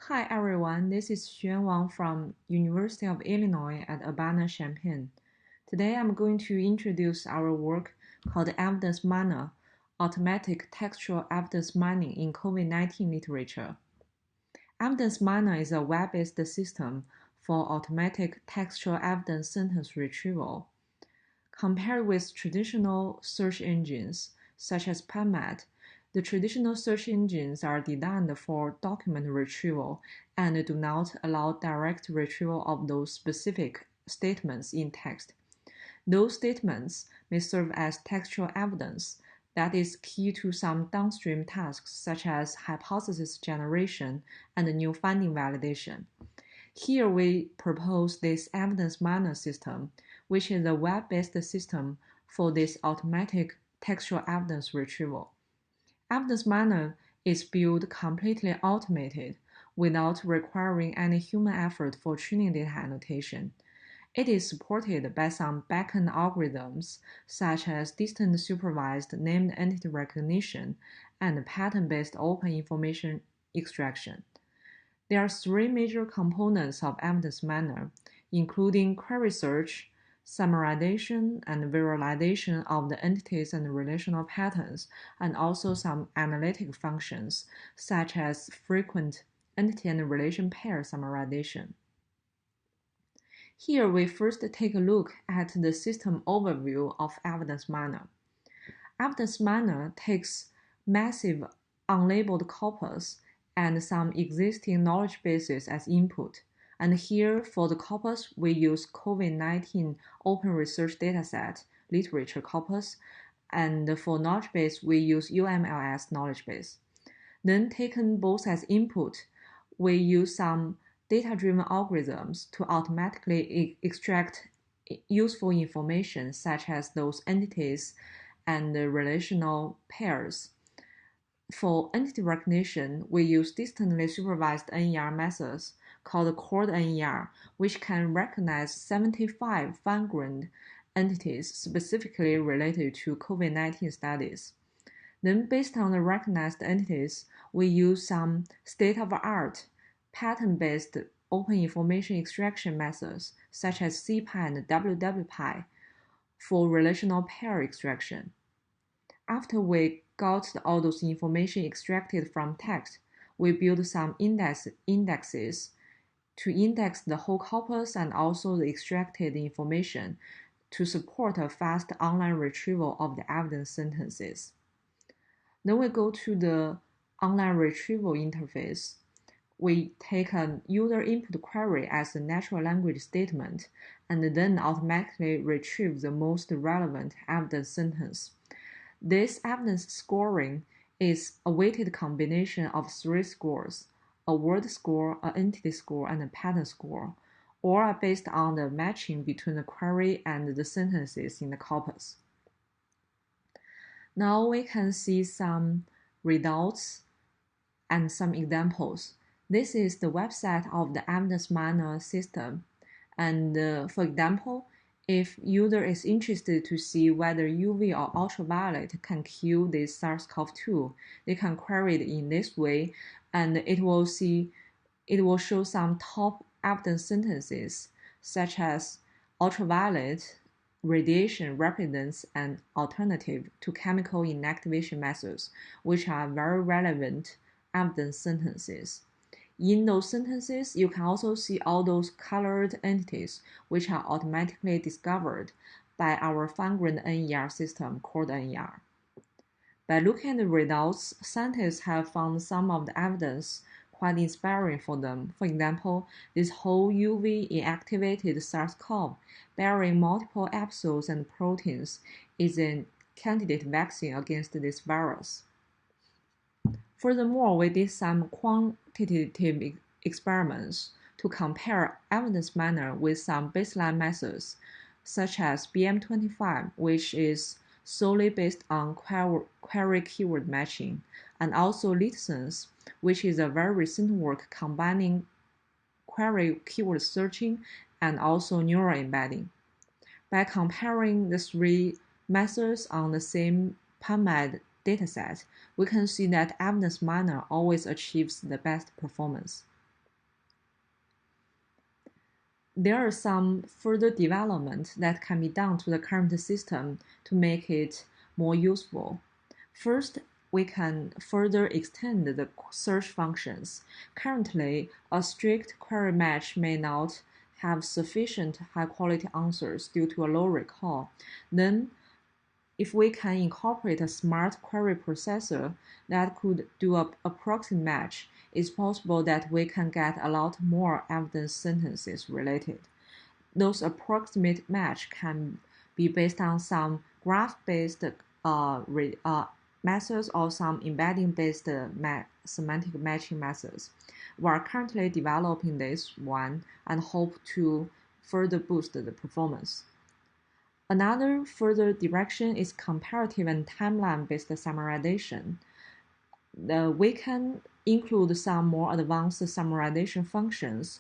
Hi everyone, this is Xuan Wang from University of Illinois at Urbana-Champaign. Today I'm going to introduce our work called Evidence Miner, Automatic Textual Evidence Mining in COVID-19 Literature. Evidence Miner is a web-based system for automatic textual evidence sentence retrieval. Compared with traditional search engines, such as PubMed, the traditional search engines are designed for document retrieval and do not allow direct retrieval of those specific statements in text. Those statements may serve as textual evidence that is key to some downstream tasks such as hypothesis generation and new finding validation. Here we propose this evidence miner system, which is a web-based system for this automatic textual evidence retrieval. Evidence miner is built completely automated without requiring any human effort for training data annotation. It is supported by some backend algorithms such as distant supervised named entity recognition and pattern-based open information extraction. There are three major components of evidence miner, including query search, summarization, and visualization of the entities and relational patterns, and also some analytic functions, such as frequent entity and relation pair summarization. Here we first take a look at the system overview of evidence miner. Evidence miner takes massive unlabeled corpus and some existing knowledge bases as input. And here for the corpus, we use COVID-19 open research dataset, literature corpus, and for knowledge base, we use UMLS knowledge base. Then taken both as input, we use some data-driven algorithms to automatically extract useful information such as those entities and the relational pairs. For entity recognition, we use distantly supervised NER methods called Cord NER, which can recognize 75 fine-grained entities specifically related to COVID-19 studies. Then, based on the recognized entities, we use some state-of-the-art pattern-based open information extraction methods such as CPy and WWPy for relational pair extraction. After we got all those information extracted from text, we build some indexes to index the whole corpus and also the extracted information to support a fast online retrieval of the evidence sentences. Then we go to the online retrieval interface. We take a user input query as a natural language statement and then automatically retrieve the most relevant evidence sentence. This evidence scoring is a weighted combination of three scores: a word score, an entity score, and a pattern score, all are based on the matching between the query and the sentences in the corpus. Now we can see some results and some examples. This is the website of the evidence miner system. And for example, if user is interested to see whether UV or ultraviolet can kill this SARS-CoV-2, they can query it in this way, and it will show some top evidence sentences such as ultraviolet radiation represents an alternative to chemical inactivation methods, which are very relevant evidence sentences. In those sentences, you can also see all those colored entities, which are automatically discovered by our fine-grained NER system called NER. By looking at the results, scientists have found some of the evidence quite inspiring for them. For example, this whole UV inactivated SARS-CoV bearing multiple episodes and proteins is a candidate vaccine against this virus. Furthermore, we did some quantitative experiments to compare evidence miner with some baseline methods, such as BM25, which is solely based on query keyword matching, and also LitSense, which is a very recent work combining query keyword searching and also neural embedding. By comparing the three methods on the same PubMed dataset, we can see that evidence miner always achieves the best performance. there are some further development that can be done to the current system to make it more useful. First, we can further extend the search functions. Currently, a strict query match may not have sufficient high-quality answers due to a low recall. Then, if we can incorporate a smart query processor that could do a approximate match, it's possible that we can get a lot more evidence sentences related. Those approximate match can be based on some graph-based methods or some embedding-based semantic matching methods. We are currently developing this one and hope to further boost the performance. Another further direction is comparative and timeline-based summarization. We can include some more advanced summarization functions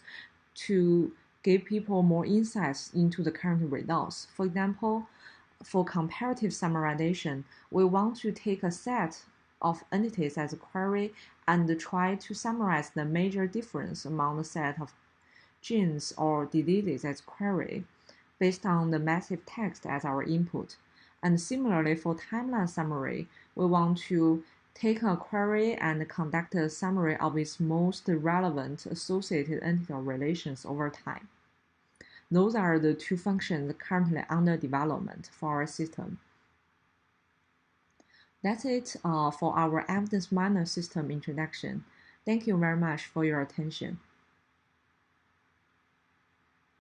to give people more insights into the current results. For example, for comparative summarization, we want to take a set of entities as a query and try to summarize the major difference among the set of genes or diseases as query based on the massive text as our input. And similarly, for timeline summary, we want to take a query and conduct a summary of its most relevant associated entity relations over time. Those are the two functions currently under development for our system. That's it for our evidence miner system introduction. Thank you very much for your attention.